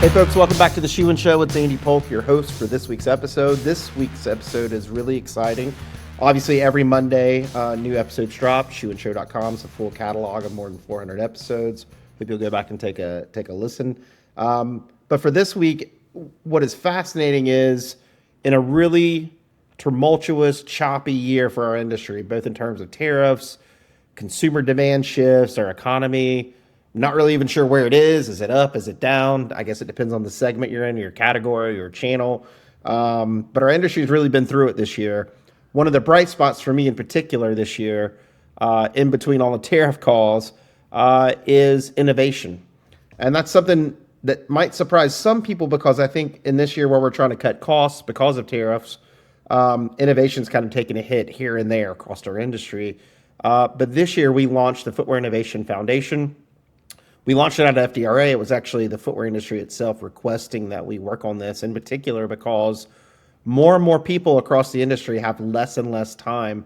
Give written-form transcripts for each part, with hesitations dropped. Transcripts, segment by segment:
Hey folks, welcome back to the Shoe and Show. It's Andy Polk, your host for this week's episode. This week's episode is really exciting. Obviously, every Monday, new episodes drop. Shoeandshow.com is a full catalog of more than 400 episodes. Hope you'll go back and take a listen. But for this week, what is fascinating is in a really tumultuous, choppy year for our industry, both in terms of tariffs, consumer demand shifts, our economy. Not really even sure where it is. Is it up? Is it down? I guess it depends on the segment you're in, your category, your channel. But our industry has really been through it this year. One of the bright spots for me in particular this year, in between all the tariff calls, is innovation. And that's something that might surprise some people because I think in this year where we're trying to cut costs because of tariffs, innovation's kind of taken a hit here and there across our industry. But this year we launched the Footwear Innovation Foundation. We launched it out of FDRA. It was actually the footwear industry itself requesting that we work on this, in particular because more and more people across the industry have less and less time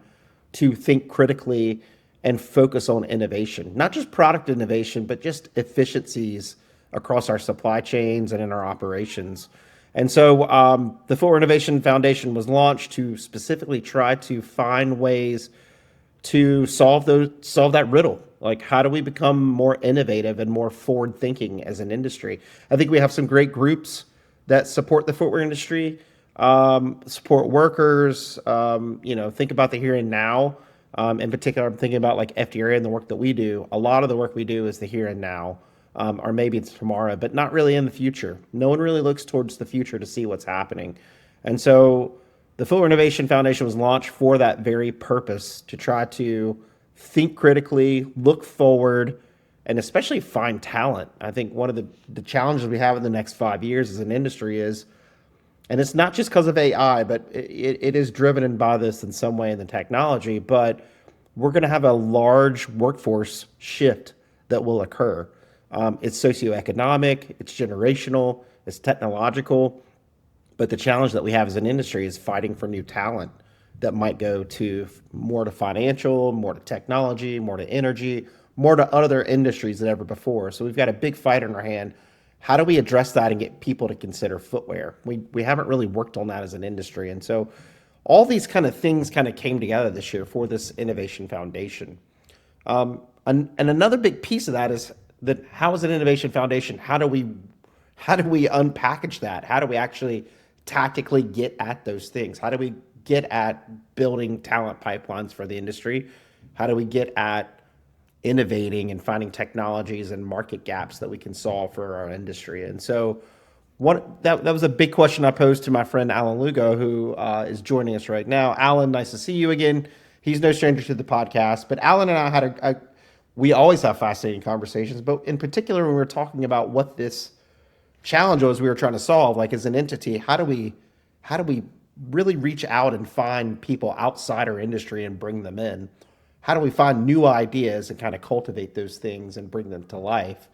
to think critically and focus on innovation. Not just product innovation, but just efficiencies across our supply chains and in our operations. And so the Footwear Innovation Foundation was launched to specifically try to find ways to solve that riddle. Like, how do we become more innovative and more forward thinking as an industry? I think we have some great groups that support the footwear industry, support workers, think about the here and now. In particular, I'm thinking about like FDRA and the work that we do. A lot of the work we do is the here and now, or maybe it's tomorrow, but not really in the future. No one really looks towards the future to see what's happening. And so the Footwear Innovation Foundation was launched for that very purpose, to try to think critically, look forward, and especially find talent. I think one of the challenges we have in the next 5 years as an industry is, and it's not just because of AI, but it is driven by this in some way in the technology, but we're going to have a large workforce shift that will occur. It's socioeconomic, it's generational, it's technological, but the challenge that we have as an industry is fighting for new talent that might go to more to financial, more to technology, more to energy, more to other industries than ever before. So we've got a big fight in our hand. How do we address that and get people to consider footwear? We haven't really worked on that as an industry. And so all these kind of things kind of came together this year for this Innovation Foundation. And another big piece of that is that how is an Innovation Foundation? How do we unpackage that? How do we actually tactically get at those things? How do we get at building talent pipelines for the industry? How do we get at innovating and finding technologies and market gaps that we can solve for our industry? And so that was a big question I posed to my friend Alan Lugo, who is joining us right now. Alan, nice to see you again. He's no stranger to the podcast, but Alan and I had we always have fascinating conversations, but in particular when we were talking about what this challenge was we were trying to solve, like as an entity, how do we really reach out and find people outside our industry and bring them in? How do we find new ideas and kind of cultivate those things and bring them to life?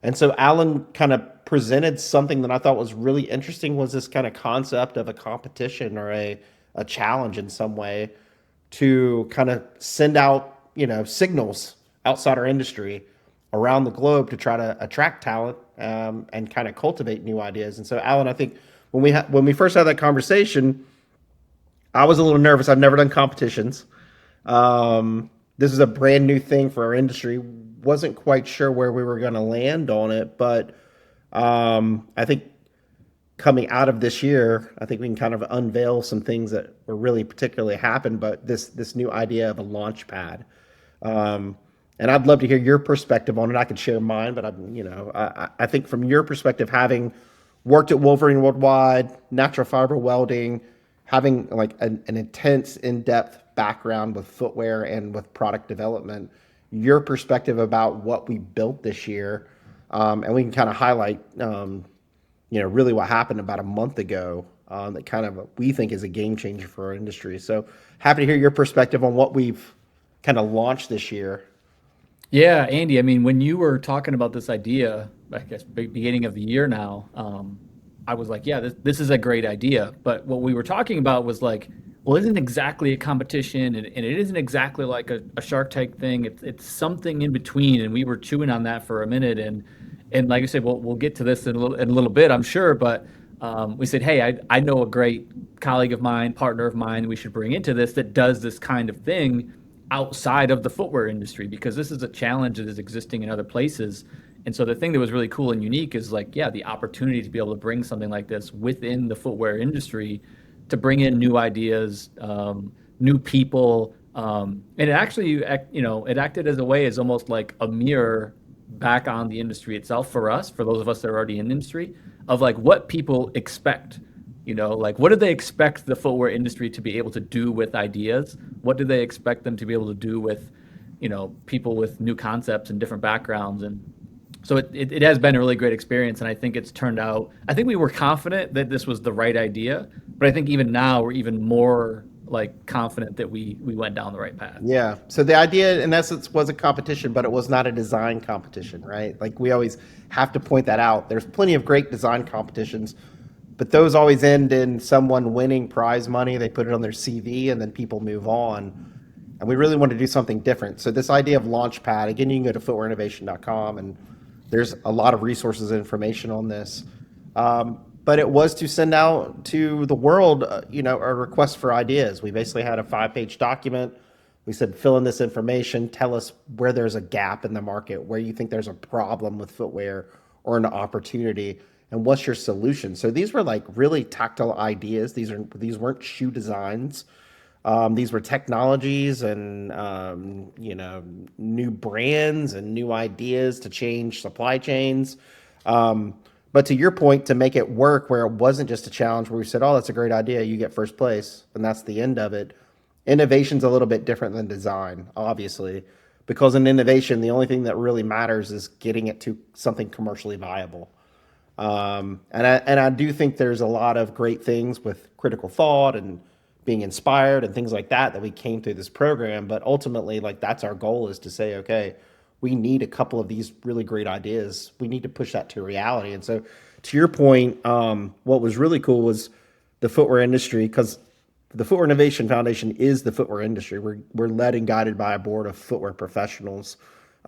And so Alan kind of presented something that I thought was really interesting, was this kind of concept of a competition or a challenge in some way to kind of send out, signals outside our industry around the globe to try to attract talent and kind of cultivate new ideas. And so Alan, I think when we first had that conversation, I was a little nervous. I've never done competitions. This is a brand new thing for our industry. Wasn't quite sure where we were going to land on it, but I think coming out of this year, I think we can kind of unveil some things that were really particularly happened. But this new idea of a launch pad, and I'd love to hear your perspective on it. I could share mine, but I think from your perspective, having worked at Wolverine Worldwide, natural fiber welding, having like an intense, in-depth background with footwear and with product development, your perspective about what we built this year, and we can kind of highlight, really what happened about a month ago that kind of we think is a game changer for our industry. So happy to hear your perspective on what we've kind of launched this year. Yeah, Andy, I mean, when you were talking about this idea, I guess beginning of the year now, I was like, yeah, this is a great idea. But what we were talking about was like, well, it isn't exactly a competition, and it isn't exactly like a Shark Tank thing. It's something in between, and we were chewing on that for a minute. And And like I said, we'll get to this in a little bit, I'm sure. But we said, hey, I know a great colleague of mine, partner of mine, we should bring into this that does this kind of thing outside of the footwear industry, because this is a challenge that is existing in other places. And so the thing that was really cool and unique is like, yeah, the opportunity to be able to bring something like this within the footwear industry, to bring in new ideas, new people. And it actually, it acted as a way, as almost like a mirror back on the industry itself for us, for those of us that are already in the industry, of like what people expect. Like what do they expect the footwear industry to be able to do with ideas? What do they expect them to be able to do with, people with new concepts and different backgrounds? And so it has been a really great experience, and I think it's turned out. I think we were confident that this was the right idea, but I think even now we're even more like confident that we went down the right path. Yeah. So the idea, in essence, was a competition, but it was not a design competition, right? Like we always have to point that out. There's plenty of great design competitions, but those always end in someone winning prize money. They put it on their CV, and then people move on. And we really want to do something different. So this idea of Launchpad, again, you can go to footwearinnovation.com, and there's a lot of resources and information on this. But it was to send out to the world, a request for ideas. We basically had a 5-page document. We said, fill in this information, tell us where there's a gap in the market, where you think there's a problem with footwear or an opportunity, and what's your solution. So these were like really tactile ideas. These weren't shoe designs. These were technologies and new brands and new ideas to change supply chains. But to your point, to make it work where it wasn't just a challenge where we said, oh, that's a great idea, you get first place, and that's the end of it. Innovation's a little bit different than design, obviously, because in innovation, the only thing that really matters is getting it to something commercially viable. And I do think there's a lot of great things with critical thought and being inspired and things like that we came through this program. But ultimately, like that's our goal, is to say, okay, we need a couple of these really great ideas. We need to push that to reality. And so to your point, what was really cool was the footwear industry, because the Footwear Innovation Foundation is the footwear industry. We're led and guided by a board of footwear professionals.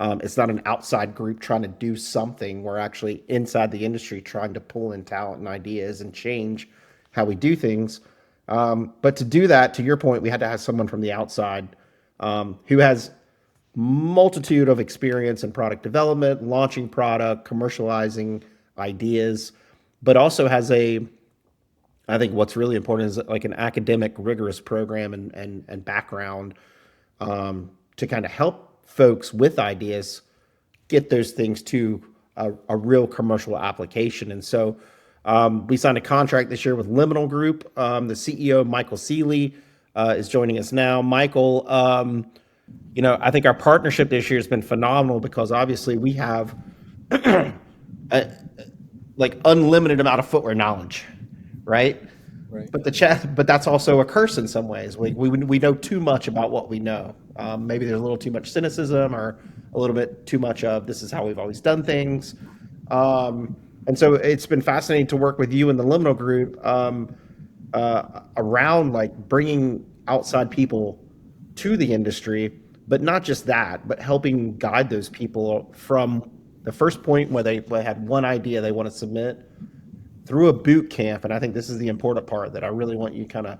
It's not an outside group trying to do something. We're actually inside the industry trying to pull in talent and ideas and change how we do things. But to do that, to your point, we had to have someone from the outside who has multitude of experience in product development, launching product, commercializing ideas, but also has I think what's really important is like an academic, rigorous program and background to kind of help folks with ideas get those things to a real commercial application. And so we signed a contract this year with Liminal Group. The CEO, Michael Seeley, is joining us now. Michael, I think our partnership this year has been phenomenal, because obviously we have like unlimited amount of footwear knowledge, right? Right. But that's also a curse in some ways. We know too much about what we know. Maybe there's a little too much cynicism, or a little bit too much of this is how we've always done things. And so it's been fascinating to work with you and the Liminal Group around like bringing outside people to the industry, but not just that, but helping guide those people from the first point where they had one idea they want to submit through a boot camp. And I think this is the important part that I really want you to kind of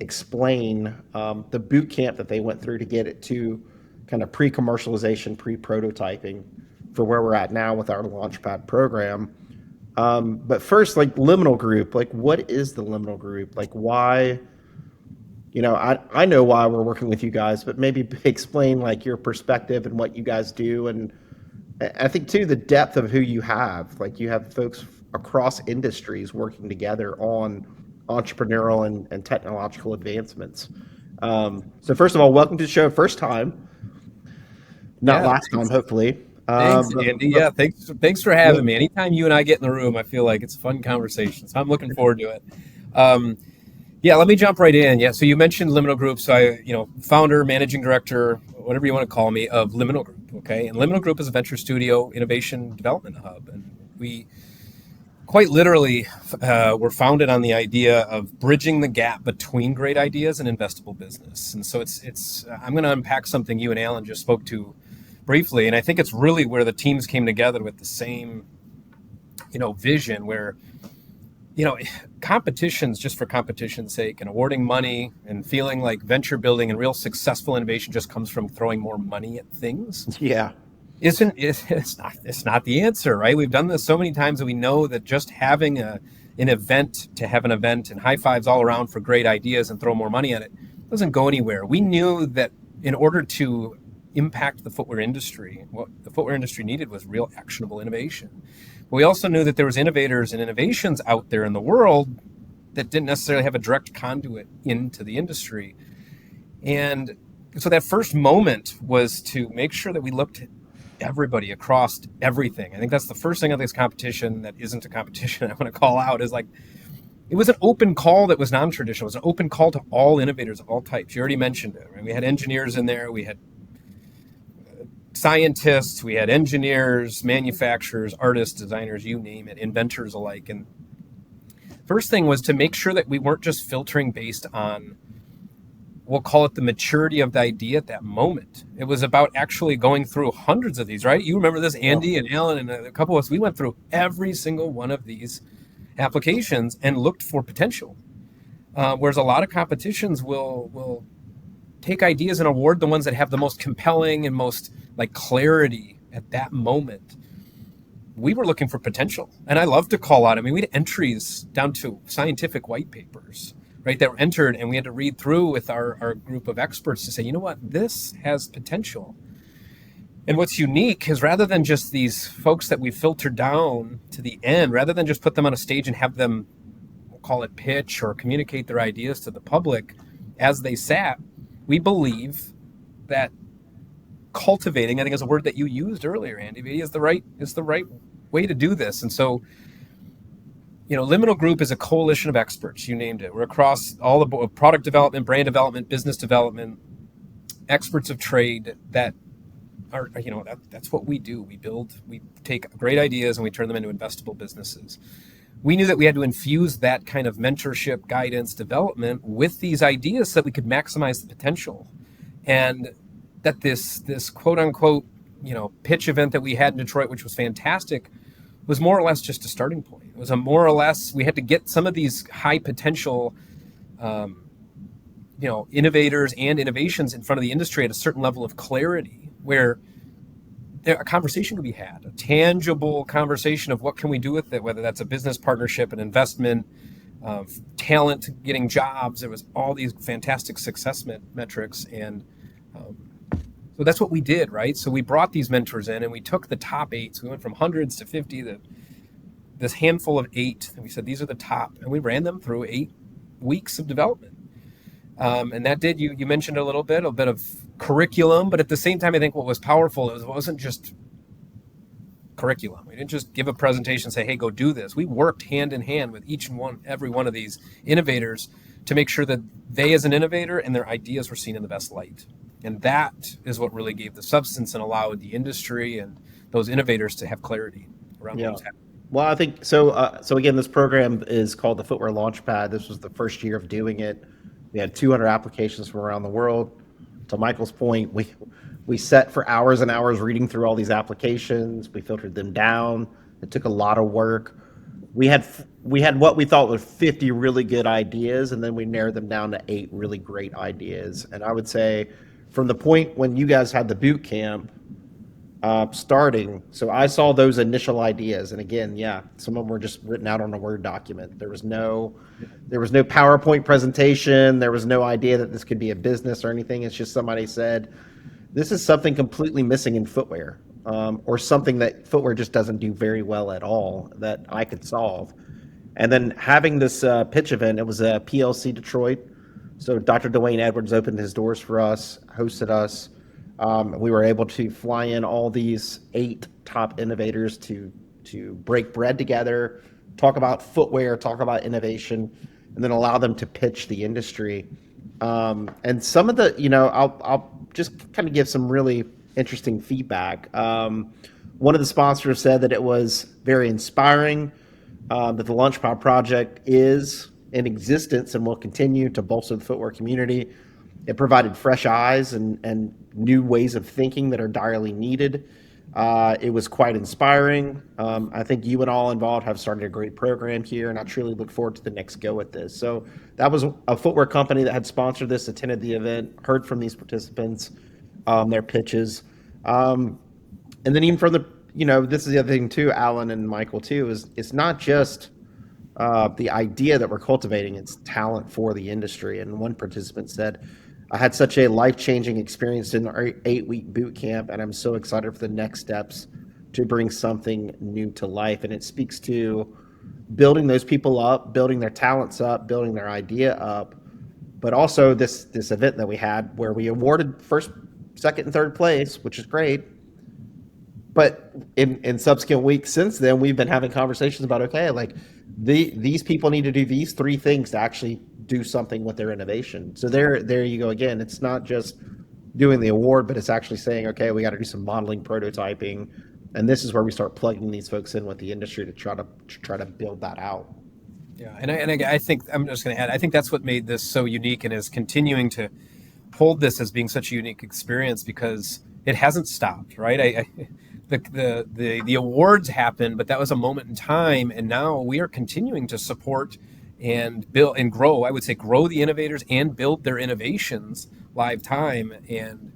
explain, the boot camp that they went through to get it to kind of pre-commercialization, pre-prototyping for where we're at now with our Launchpad program. But first, like Liminal Group, like what is the Liminal Group? Like why, I know why we're working with you guys, but maybe explain like your perspective and what you guys do. And I think too, the depth of who you have, like you have folks across industries working together on entrepreneurial and technological advancements. So first of all, welcome to the show. First time, not last time, hopefully. Thanks, Andy. Thanks for having me. Anytime you and I get in the room, I feel like it's a fun conversation. So I'm looking forward to it. Let me jump right in. So you mentioned Liminal Group. So founder, managing director, whatever you want to call me, of Liminal Group. Okay, and Liminal Group is a venture studio innovation development hub, and we quite literally were founded on the idea of bridging the gap between great ideas and investable business. And so it's I'm going to unpack something you and Alan just spoke to briefly, and I think it's really where the teams came together with the same vision where, competitions just for competition's sake and awarding money and feeling like venture building and real successful innovation just comes from throwing more money at things. Yeah. It's not the answer, right? We've done this so many times that we know that just having an event to have an event and high fives all around for great ideas and throw more money at it doesn't go anywhere. We knew that in order to impact the footwear industry, what the footwear industry needed was real actionable innovation. But we also knew that there was innovators and innovations out there in the world that didn't necessarily have a direct conduit into the industry. And so that first moment was to make sure that we looked at everybody across everything. I think that's the first thing of this competition that isn't a competition I want to call out is like, it was an open call that was non-traditional. It was an open call to all innovators of all types. You already mentioned it, right? We had engineers in there. We had scientists. We had engineers, manufacturers, artists, designers, you name it, inventors alike. And first thing was to make sure that we weren't just filtering based on, we'll call it the maturity of the idea at that moment. It was about actually going through hundreds of these, right? You remember this, Andy and Alan and a couple of us, we went through every single one of these applications and looked for potential. Whereas a lot of competitions will take ideas and award the ones that have the most compelling and most like clarity at that moment. We were looking for potential. And I love to call out, we had entries down to scientific white papers, right, that were entered, and we had to read through with our group of experts to say, you know what, this has potential. And what's unique is rather than just these folks that we filtered down to the end, rather than just put them on a stage and have them, we'll call it pitch or communicate their ideas to the public as they sat, we believe that cultivating, I think is a word that you used earlier, Andy, is the right way to do this. And so, Liminal Group is a coalition of experts. You named it. We're across all the product development, brand development, business development, experts of trade that are, that's what we do. We take great ideas and we turn them into investable businesses. We knew that we had to infuse that kind of mentorship, guidance, development with these ideas so that we could maximize the potential. And that this quote unquote, pitch event that we had in Detroit, which was fantastic, was more or less just a starting point. It was a more or less, we had to get some of these high potential, innovators and innovations in front of the industry at a certain level of clarity where a conversation could be had, a tangible conversation of what can we do with it, whether that's a business partnership, an investment, talent, getting jobs. There was all these fantastic success metrics. And so that's what we did, right? So we brought these mentors in and we took the top 8. So we went from hundreds to 50, this handful of 8. And we said, these are the top. And we ran them through 8 weeks of development. And that did, you mentioned a bit of curriculum, but at the same time, I think what was powerful, it wasn't just curriculum. We didn't just give a presentation and say, hey, go do this. We worked hand in hand with every one of these innovators to make sure that they as an innovator and their ideas were seen in the best light. And that is what really gave the substance and allowed the industry and those innovators to have clarity around what was happening. Well, I think so. So again, this program is called the Footwear Launchpad. This was the first year of doing it. We had 200 applications from around the world. To Michael's point, we sat for hours and hours reading through all these applications. We filtered them down. It took a lot of work. We had what we thought were 50 really good ideas, and then we narrowed them down to 8 really great ideas. And I would say, from the point when you guys had the boot camp starting, so I saw those initial ideas, and again, some of them were just written out on a Word document. There was no PowerPoint presentation. There was no idea that this could be a business or anything. It's just somebody said, this is something completely missing in footwear, or something that footwear just doesn't do very well at all that I could solve. And then having this pitch event, it was a PLC Detroit. So Dr. Dwayne Edwards opened his doors for us, hosted us. We were able to fly in all these 8 top innovators to break bread together, talk about footwear, talk about innovation, and then allow them to pitch the industry. And some of the, I'll just kind of give some really interesting feedback. One of the sponsors said that it was very inspiring, that the Launchpad project is in existence and will continue to bolster the footwear community. It provided fresh eyes and new ways of thinking that are direly needed. It was quite inspiring. I think you and all involved have started a great program here, and I truly look forward to the next go at this. So that was a footwear company that had sponsored this, attended the event, heard from these participants, their pitches. And then even from the, this is the other thing too, Alan and Michael too, is it's not just the idea that we're cultivating, it's talent for the industry. And one participant said, I had such a life-changing experience in our 8-week boot camp, and I'm so excited for the next steps to bring something new to life. And it speaks to building those people up, building their talents up, building their idea up, but also this event that we had where we awarded first, second, and third place, which is great. But in subsequent weeks since then, we've been having conversations about, okay, like these people need to do these 3 things to actually do something with their innovation. So there you go again. It's not just doing the award, but it's actually saying, okay, we got to do some modeling, prototyping, and this is where we start plugging these folks in with the industry to try to build that out. Yeah, and I think I'm just going to add, I think that's what made this so unique and is continuing to hold this as being such a unique experience, because it hasn't stopped, right? The awards happened, but that was a moment in time, and now we are continuing to support and build and grow. I would say grow the innovators and build their innovations live time. And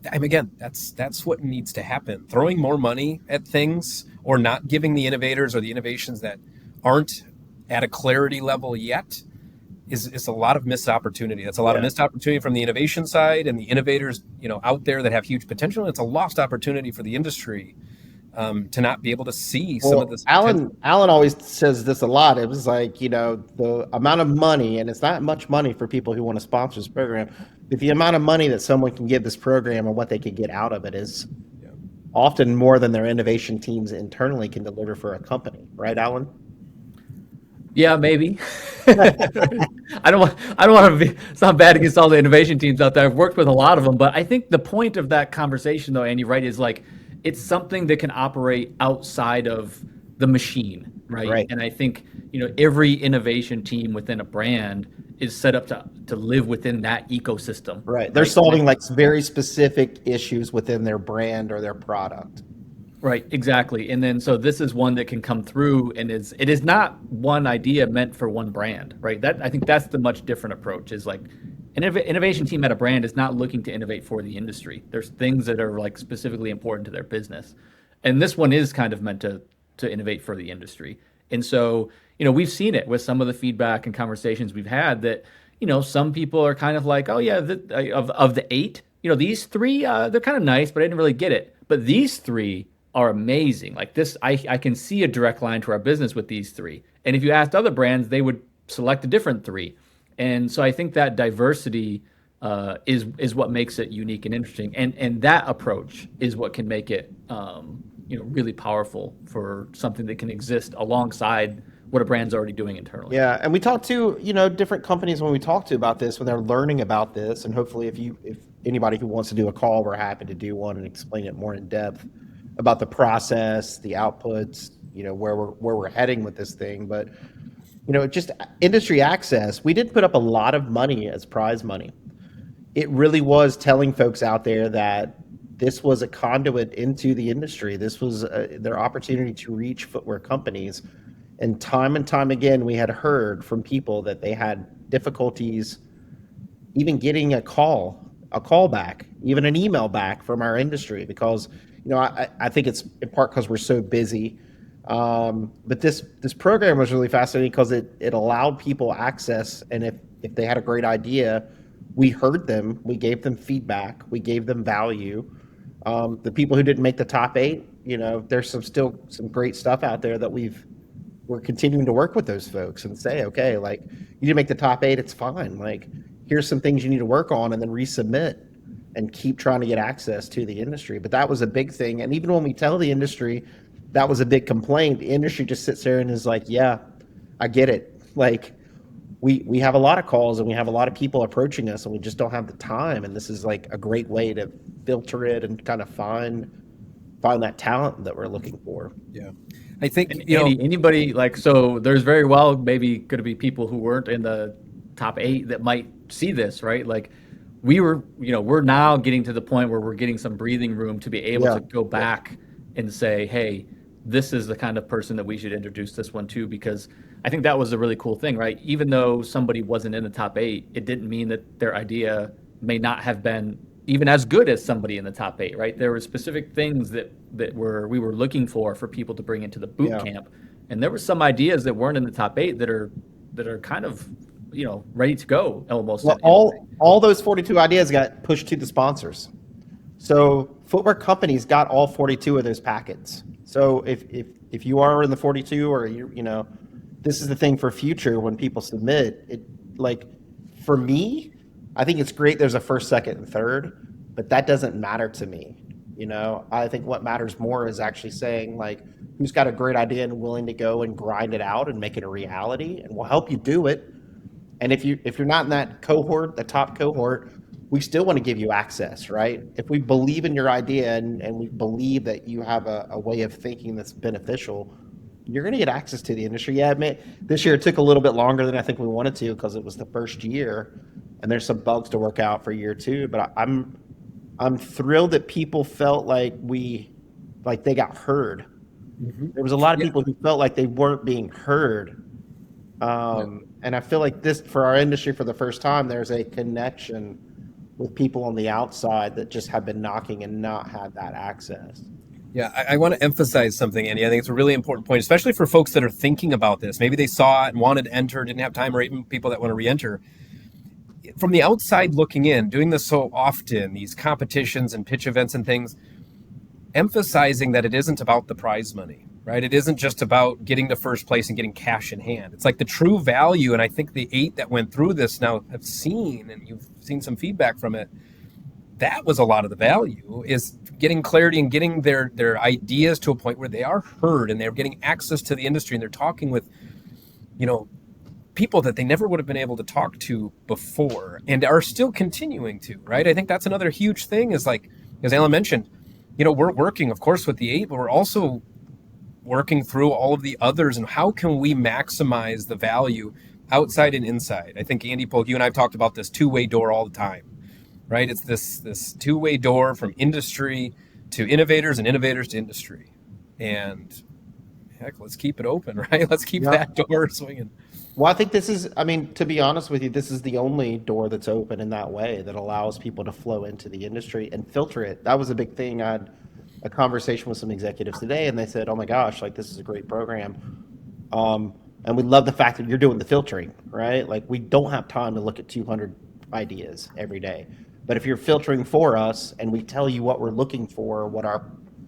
again, that's what needs to happen. Throwing more money at things or not giving the innovators or the innovations that aren't at a clarity level yet is a lot of missed opportunity. That's a lot of missed opportunity from the innovation side and the innovators, out there that have huge potential. And it's a lost opportunity for the industry to not be able to see some of this. Alan always says this a lot. It was like, the amount of money, and it's not much money for people who want to sponsor this program, but the amount of money that someone can give this program and what they could get out of it is often more than their innovation teams internally can deliver for a company. Right, Alan? Yeah, maybe. I don't want to sound bad against all the innovation teams out there. I've worked with a lot of them, but I think the point of that conversation, though, Andy, right, is like it's something that can operate outside of the machine, right? And I think every innovation team within a brand is set up to live within that ecosystem. Right. They're solving like very specific issues within their brand or their product. Right, exactly. And then so this is one that can come through, and it is not one idea meant for one brand, right? That I think that's the much different approach. Is like an innovation team at a brand is not looking to innovate for the industry. There's things that are like specifically important to their business, and this one is kind of meant to innovate for the industry. And so we've seen it with some of the feedback and conversations we've had that some people are kind of like, oh yeah, of the 8, these 3 they're kind of nice, but I didn't really get it. But these 3 are amazing. Like this, I can see a direct line to our business with these 3. And if you asked other brands, they would select a different 3. And so I think that diversity is what makes it unique and interesting. And that approach is what can make it really powerful for something that can exist alongside what a brand's already doing internally. Yeah, and we talked to different companies when we talk to about this, when they're learning about this, and hopefully if anybody who wants to do a call, we're happy to do one and explain it more in depth about the process, the outputs, where we're heading with this thing. But just industry access, we did put up a lot of money as prize money. It really was telling folks out there that this was a conduit into the industry. This was their opportunity to reach footwear companies. And time again, we had heard from people that they had difficulties even getting a call back, even an email back from our industry, because I think it's in part because we're so busy. But this program was really fascinating because it allowed people access, and if they had a great idea, we heard them, we gave them feedback, we gave them value. The people who didn't make the top 8, there's still some great stuff out there that we're continuing to work with those folks and say, okay, like you didn't make the top 8, it's fine. Like here's some things you need to work on, and then resubmit and keep trying to get access to the industry. But that was a big thing. And even when we tell the industry that was a big complaint, the industry just sits there and is like, yeah, I get it. Like we have a lot of calls and we have a lot of people approaching us, and we just don't have the time. And this is like a great way to filter it and kind of find that talent that we're looking for. Yeah. I think anybody so there's very well maybe going to be people who weren't in the top 8 that might see this, right? Like we're now getting to the point where we're getting some breathing room to be able Yeah. to go back and say, hey, this is the kind of person that we should introduce this one to, because I think that was a really cool thing, right? Even though somebody wasn't in the top 8, it didn't mean that their idea may not have been even as good as somebody in the top 8, right? There were specific things that we were looking for people to bring into the boot Yeah. camp, and there were some ideas that weren't in the top 8 that are kind of ready to go almost. Well, all those 42 ideas got pushed to the sponsors. So footwear companies got all 42 of those packets. So if you are in the 42, or this is the thing for future when people submit it. Like for me, I think it's great. There's a first, second, and third, but that doesn't matter to me. I think what matters more is actually saying like who's got a great idea and willing to go and grind it out and make it a reality, and we'll help you do it. And if you're not in that cohort, the top cohort, we still want to give you access, right? If we believe in your idea and we believe that you have a way of thinking that's beneficial, you're going to get access to the industry. Yeah, this year it took a little bit longer than I think we wanted to because it was the first year, and there's some bugs to work out for year 2. But I'm thrilled that people felt like they got heard. Mm-hmm. There was a lot of people who felt like they weren't being heard. And I feel like this, for our industry, for the first time, there's a connection with people on the outside that just have been knocking and not had that access. Yeah, I want to emphasize something, Andy. I think it's a really important point, especially for folks that are thinking about this. Maybe they saw it and wanted to enter, didn't have time, or even people that want to re-enter. From the outside looking in, doing this so often, these competitions and pitch events and things, emphasizing that it isn't about the prize money, right? It isn't just about getting to first place and getting cash in hand. It's like the true value, and I think the 8 that went through this now have seen, and you've seen some feedback from it, that was a lot of the value, is getting clarity and getting their ideas to a point where they are heard and they're getting access to the industry, and they're talking with, people that they never would have been able to talk to before and are still continuing to, right? I think that's another huge thing is like, as Alan mentioned, we're working, of course, with the 8, but we're also working through all of the others and how can we maximize the value outside and inside. I think, Andy Polk, you and I have talked about this two-way door all the time, right? It's this two-way door from industry to innovators and innovators to industry. And heck, let's keep it open, right? Let's keep that door swinging. Well, I think this is, to be honest with you, this is the only door that's open in that way that allows people to flow into the industry and filter it. That was a big thing. I had a conversation with some executives today, and they said, oh my gosh, like this is a great program. And we love the fact that you're doing the filtering, right? Like we don't have time to look at 200 ideas every day. But if you're filtering for us and we tell you what we're looking for, what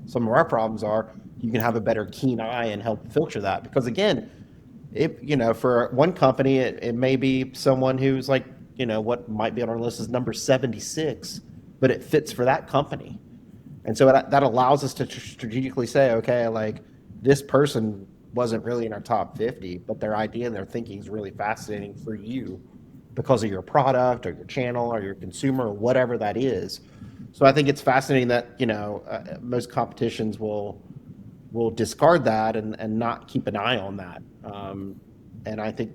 some of our problems are, you can have a better keen eye and help filter that. Because again, for one company, it may be someone who's like, what might be on our list is number 76, but it fits for that company. And so that allows us to strategically say, okay, like this person wasn't really in our top 50, but their idea and their thinking is really fascinating for you because of your product or your channel or your consumer or whatever that is. So I think it's fascinating that, most competitions will discard that and not keep an eye on that. And I think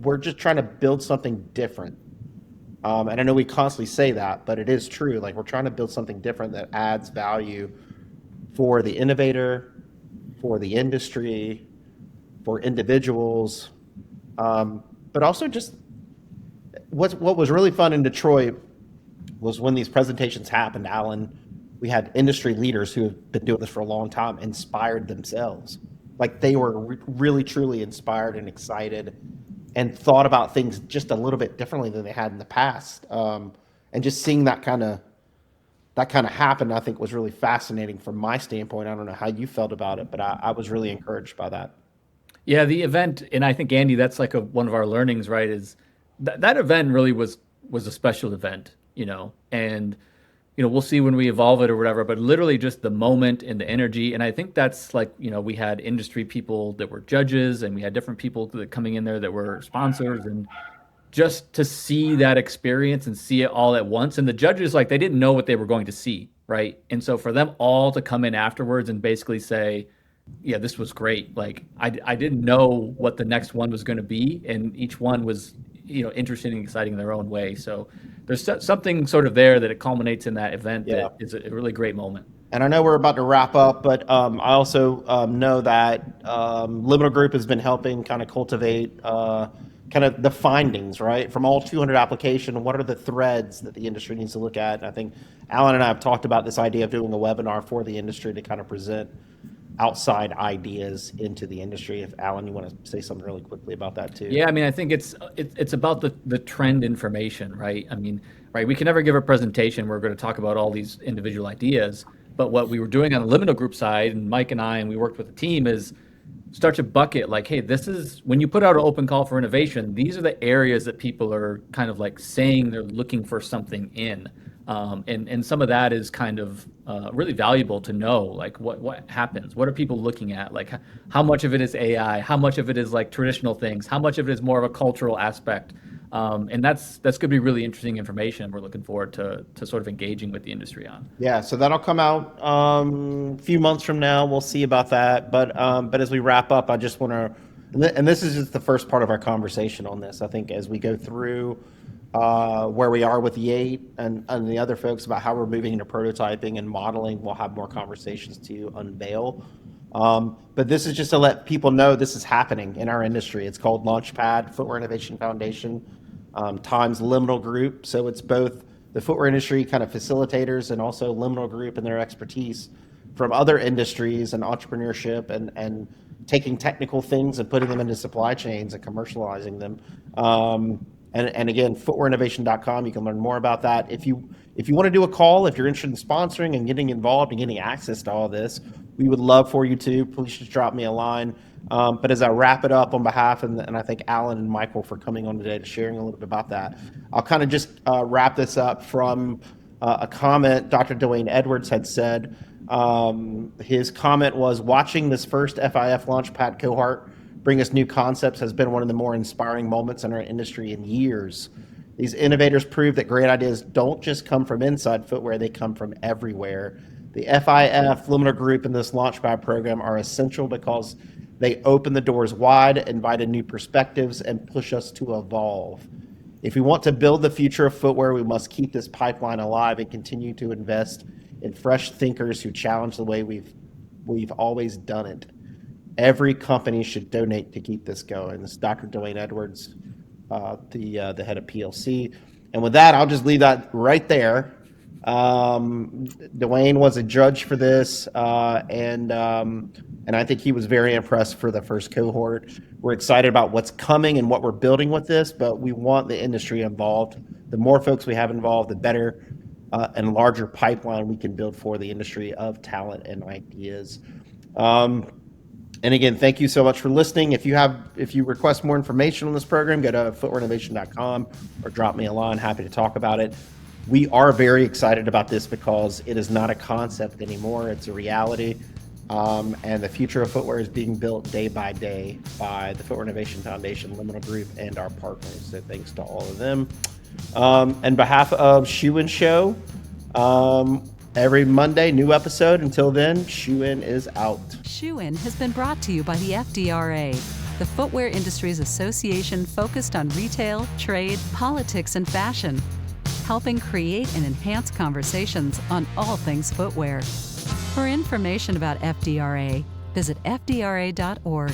we're just trying to build something different. And I know we constantly say that, but it is true. Like we're trying to build something different that adds value for the innovator, for the industry, for individuals, but also just what was really fun in Detroit was when these presentations happened, Alan, we had industry leaders who have been doing this for a long time inspired themselves. Like they were really, truly inspired and excited and thought about things just a little bit differently than they had in the past. And just seeing that kind of happen, I think was really fascinating from my standpoint. I don't know how you felt about it, but I was really encouraged by that. Yeah, the event, and I think, Andy, that's like one of our learnings, right, is that event really was a special event, and we'll see when we evolve it or whatever, but literally just the moment and the energy. And I think that's like, we had industry people that were judges and we had different people that coming in there that were sponsors, and just to see that experience and see it all at once. And the judges, like, they didn't know what they were going to see, right? And so for them all to come in afterwards and basically say, yeah, this was great. Like I didn't know what the next one was going to be. And each one was interesting and exciting in their own way. So there's something sort of there that it culminates in that event that is a really great moment. And I know we're about to wrap up, but I also know that Liminal Group has been helping kind of cultivate kind of the findings, right? From all 200 applications, what are the threads that the industry needs to look at? And I think Alan and I have talked about this idea of doing a webinar for the industry to kind of present outside ideas into the industry. If Alan, you want to say something really quickly about that too? Yeah, I mean, I think it's about the trend information, right? I mean, right, we can never give a presentation where we're going to talk about all these individual ideas, but what we were doing on the Liminal Group side, and Mike and I, and we worked with the team, is start to bucket like, hey, this is when you put out an open call for innovation, these are the areas that people are kind of like saying they're looking for something in. And some of that is kind of really valuable to know, like what happens, what are people looking at, like how much of it is AI, how much of it is like traditional things, how much of it is more of a cultural aspect. And that's going to be really interesting information. We're looking forward to sort of engaging with the industry on. Yeah, so that'll come out a few months from now. We'll see about that. But as we wrap up, I just want to, and this is just the first part of our conversation on this. I think as we go through where we are with the 8 and the other folks about how we're moving into prototyping and modeling, we'll have more conversations to unveil. But this is just to let people know this is happening in our industry. It's called Launchpad, Footwear Innovation Foundation, times Liminal Group. So it's both the footwear industry kind of facilitators and also Liminal Group and their expertise from other industries and entrepreneurship and taking technical things and putting them into supply chains and commercializing them. And again, footwearinnovation.com, you can learn more about that. If you want to do a call, if you're interested in sponsoring and getting involved and getting access to all this, we would love for you to. Please just drop me a line. But as I wrap it up on behalf, and I thank Alan and Michael for coming on today to sharing a little bit about that, I'll kind of just wrap this up from a comment Dr. Dwayne Edwards had said. His comment was, watching this first FIF Launchpad cohort bring us new concepts has been one of the more inspiring moments in our industry in years. These innovators prove that great ideas don't just come from inside footwear, they come from everywhere. The FIF, Liminal Group, and this Launchpad program are essential because they open the doors wide, invite new perspectives, and push us to evolve. If we want to build the future of footwear, we must keep this pipeline alive and continue to invest in fresh thinkers who challenge the way we've always done it. Every company should donate to keep this going. This is Dr. Dwayne Edwards, the head of PLC. And with that, I'll just leave that right there. Dwayne was a judge for this, and I think he was very impressed for the first cohort. We're excited about what's coming and what we're building with this, but we want the industry involved. The more folks we have involved, the better and larger pipeline we can build for the industry of talent and ideas. And again, thank you so much for listening. If you request more information on this program, go to footwearinnovation.com or drop me a line. Happy to talk about it. We are very excited about this because it is not a concept anymore. It's a reality. And the future of footwear is being built day by day by the Footwear Innovation Foundation, Liminal Group, and our partners. So thanks to all of them. On behalf of Shoe and Show, every Monday, new episode. Until then, Shoe In is out. Shoe In has been brought to you by the FDRA, the Footwear Industries Association focused on retail, trade, politics, and fashion, helping create and enhance conversations on all things footwear. For information about FDRA, visit fdra.org.